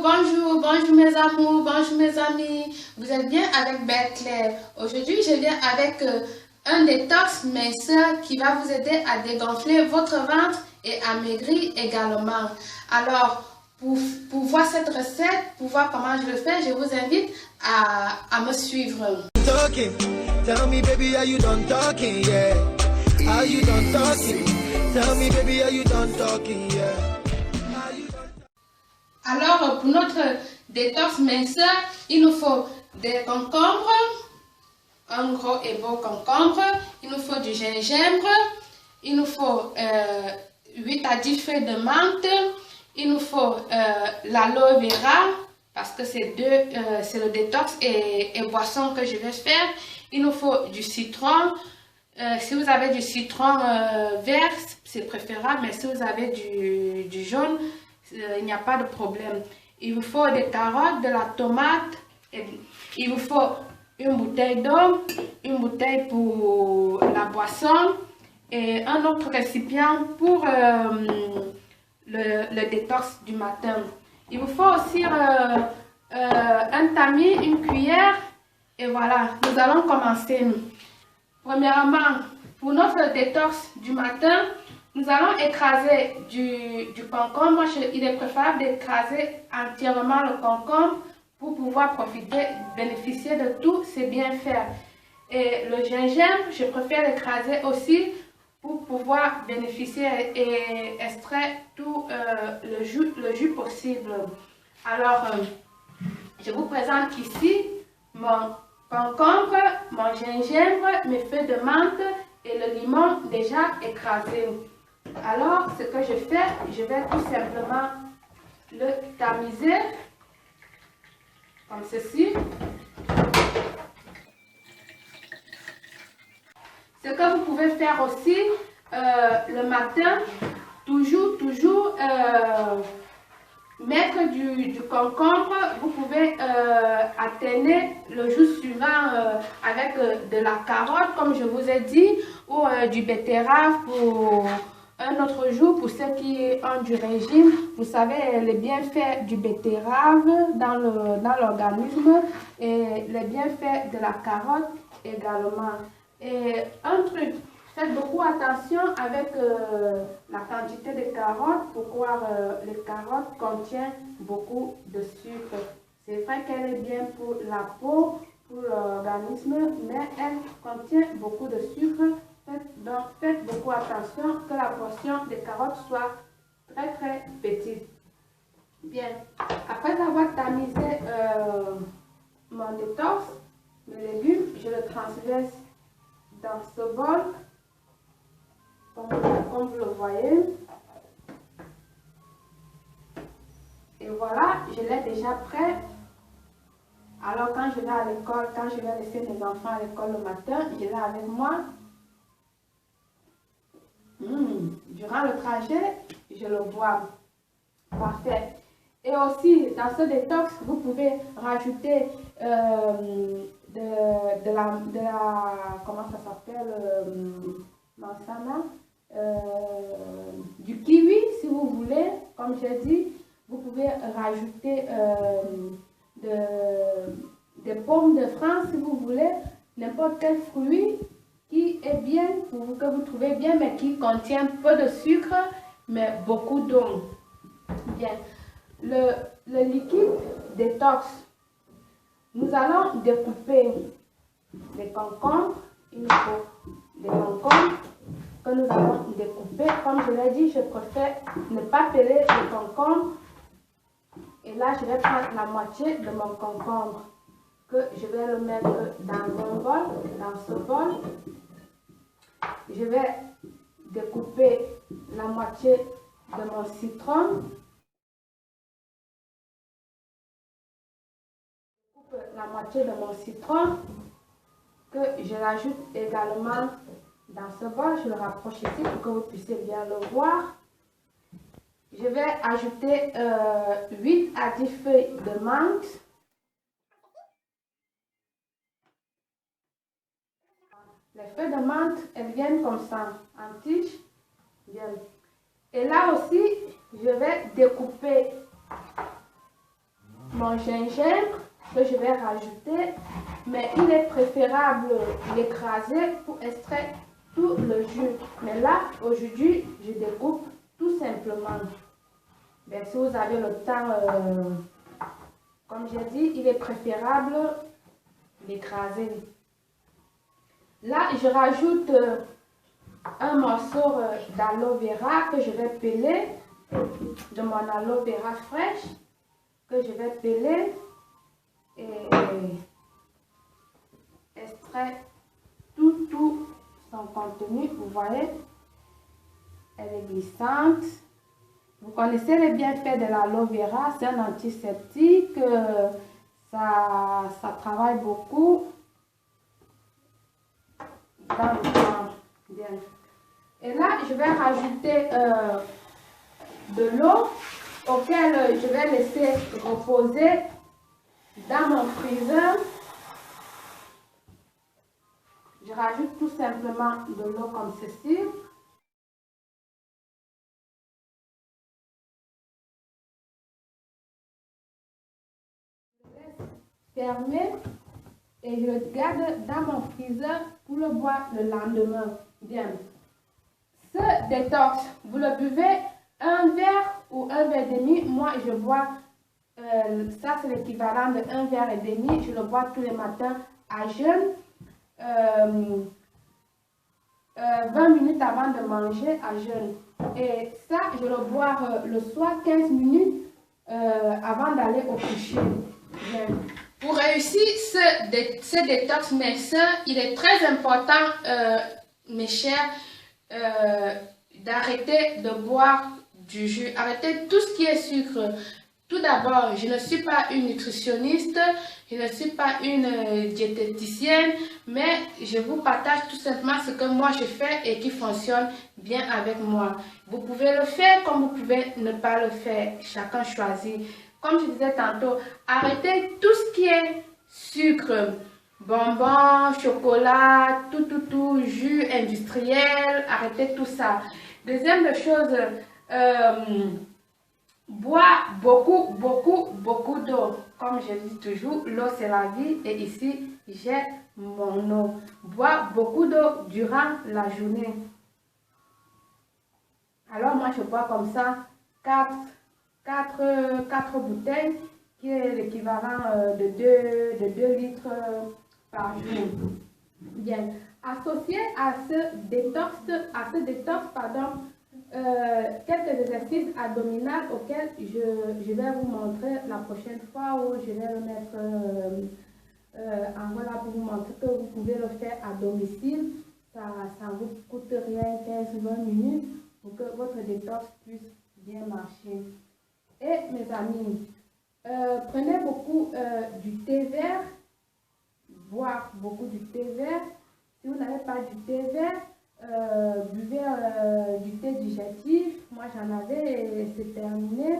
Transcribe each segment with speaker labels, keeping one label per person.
Speaker 1: Bonjour mes amours, bonjour mes amis. Vous êtes bien avec Belle Claire. Aujourd'hui, je viens avec un détox minceur qui va vous aider à dégonfler votre ventre et à maigrir également. Alors, pour voir cette recette, pour voir comment je le fais, je vous invite à me suivre. Tell me baby, are you done talking? Yeah. Are you done talking? Tell me baby, are you done talking? Yeah. Alors, pour notre détox minceur, il nous faut des concombres, un gros et beau concombre, il nous faut du gingembre, il nous faut 8 à 10 feuilles de menthe, il nous faut l'aloe vera, parce que c'est le détox et boisson que je vais faire. Il nous faut du citron. Si vous avez du citron vert, c'est préférable, mais si vous avez du jaune, il n'y a pas de problème. Il vous faut des carottes, de la tomate, il vous faut une bouteille d'eau, une bouteille pour la boisson et un autre récipient pour le détox du matin. Il vous faut aussi un tamis, une cuillère et voilà, nous allons commencer. Premièrement, pour notre détox du matin, nous allons écraser du concombre. Il est préférable d'écraser entièrement le concombre pour pouvoir bénéficier de tous ses bienfaits. Et le gingembre, je préfère l'écraser aussi pour pouvoir bénéficier et extraire tout le jus possible. Alors, je vous présente ici mon concombre, mon gingembre, mes feuilles de menthe et le limon déjà écrasé. Alors, ce que je fais, je vais tout simplement le tamiser comme ceci. Ce que vous pouvez faire aussi le matin, toujours mettre du concombre, vous pouvez alterner le jus suivant avec de la carotte, comme je vous ai dit, ou du betterave pour un autre jour pour ceux qui ont du régime. Vous savez les bienfaits du betterave dans l'organisme et les bienfaits de la carotte également. Et un truc, faites beaucoup attention avec la quantité de carottes. Pourquoi les carottes contiennent beaucoup de sucre. C'est vrai qu'elle est bien pour la peau, pour l'organisme, mais elle contient beaucoup de sucre. Donc faites beaucoup attention que la portion de carottes soit très petite. Bien, après avoir tamisé mon détox, mes légumes, je le transverse dans ce bol, comme vous le voyez. Et voilà, je l'ai déjà prêt. Alors quand je vais à l'école, quand je vais laisser mes enfants à l'école le matin, je l'ai avec moi. Durant le trajet, je le bois. Parfait. Et aussi, dans ce détox, vous pouvez rajouter comment ça s'appelle, mansana, du kiwi, si vous voulez. Comme j'ai dit, vous pouvez rajouter des pommes de France, si vous voulez, n'importe quel fruit qui est bien pour vous, que vous trouvez bien, mais qui contient peu de sucre, mais beaucoup d'eau. Bien. Le liquide détox, nous allons découper les concombres. Il nous faut des concombres que nous allons découper. Comme je l'ai dit, je préfère ne pas peler les concombres. Et là, je vais prendre la moitié de mon concombre que je vais le mettre dans un bol, dans ce bol. Je vais découper la moitié de mon citron. La moitié de mon citron que je l'ajoute également dans ce bol. Je le rapproche ici pour que vous puissiez bien le voir. Je vais ajouter 8 à 10 feuilles de menthe. Les feuilles de menthe, elles viennent comme ça, en tige. Bien. Et là aussi, je vais découper mon gingembre que je vais rajouter, mais il est préférable l'écraser pour extraire tout le jus. Mais là, aujourd'hui, je découpe tout simplement. Ben, si vous avez le temps, comme j'ai dit, il est préférable l'écraser. Là, je rajoute un morceau d'aloe vera que je vais peler, de mon aloe vera fraîche, que je vais peler et extraire tout son contenu. Vous voyez, elle est glissante. Vous connaissez les bienfaits de l'aloe vera, c'est un antiseptique, ça travaille beaucoup dans le corps. Bien. Et là, je vais rajouter de l'eau auquel je vais laisser reposer dans mon freezer. Je rajoute tout simplement de l'eau comme ceci. Fermé et je le garde dans mon freezer pour le boire le lendemain. Bien. Ce détox, vous le buvez un verre ou un verre et demi. Moi, je bois, ça c'est l'équivalent de un verre et demi. Je le bois tous les matins à jeûne. 20 minutes avant de manger à jeûne. Et ça, je le bois le soir 15 minutes avant d'aller au coucher. Bien. Pour réussir ce détox minceur, il est très important, mes chers, d'arrêter de boire du jus, arrêter tout ce qui est sucre. Tout d'abord, je ne suis pas une nutritionniste, je ne suis pas une diététicienne, mais je vous partage tout simplement ce que moi je fais et qui fonctionne bien avec moi. Vous pouvez le faire comme vous pouvez ne pas le faire, chacun choisit. Comme je disais tantôt, arrêtez tout ce qui est sucre, bonbons, chocolat, tout, jus industriel, arrêtez tout ça. Deuxième chose, bois beaucoup d'eau. Comme je dis toujours, l'eau c'est la vie et ici j'ai mon eau. Bois beaucoup d'eau durant la journée. Alors moi je bois comme ça 4 bouteilles qui est l'équivalent de 2 litres par jour. Bien, associé à ce détox, quelques exercices abdominaux auxquels je vais vous montrer la prochaine fois où je vais le mettre en voilà pour vous montrer que vous pouvez le faire à domicile. Ça ne vous coûte rien, 15-20 minutes pour que votre détox puisse bien marcher. Et mes amis, prenez beaucoup du thé vert, boire beaucoup du thé vert. Si vous n'avez pas du thé vert, buvez du thé digestif. Moi j'en avais et c'est terminé.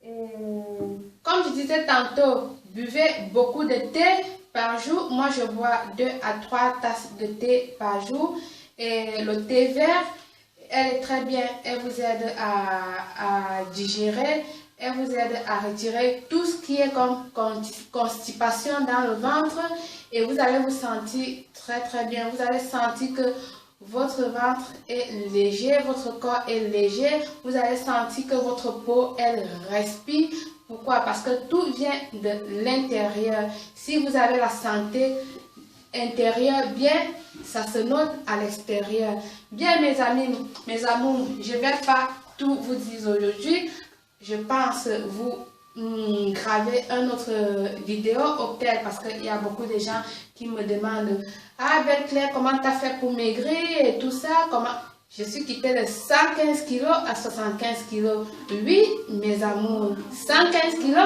Speaker 1: Et comme je disais tantôt, buvez beaucoup de thé par jour. Moi je bois 2 à 3 tasses de thé par jour. Et le thé vert, elle est très bien, elle vous aide à digérer. Elle vous aide à retirer tout ce qui est comme constipation dans le ventre et vous allez vous sentir très bien. Vous allez sentir que votre ventre est léger, votre corps est léger. Vous allez sentir que votre peau, elle respire. Pourquoi? Parce que tout vient de l'intérieur. Si vous avez la santé intérieure bien, ça se note à l'extérieur. Bien mes amis, mes amours, je ne vais pas tout vous dire aujourd'hui. Je pense vous graver une autre vidéo auquel, parce qu'il y a beaucoup de gens qui me demandent « Ah Belle Claire, comment tu as fait pour maigrir et tout ça ?» Comment... Je suis quittée de 115 kg à 75 kg. Oui, mes amours, 115 kg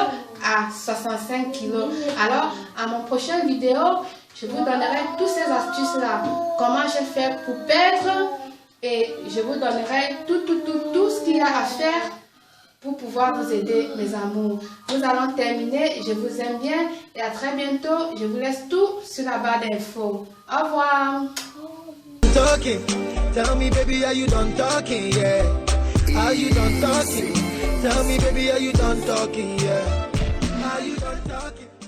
Speaker 1: à 65 kg. Alors, à mon prochain vidéo, je vous donnerai toutes ces astuces-là. Comment j'ai fait pour perdre et je vous donnerai tout ce qu'il y a à faire pour pouvoir vous aider, mes amours. Nous allons terminer. Je vous aime bien et à très bientôt. Je vous laisse tout sur la barre d'infos. Au revoir.
Speaker 2: Talking, tell me baby, are you done talking? Yeah, are you done talking? Tell me baby, are you done talking? Yeah, are you done talking.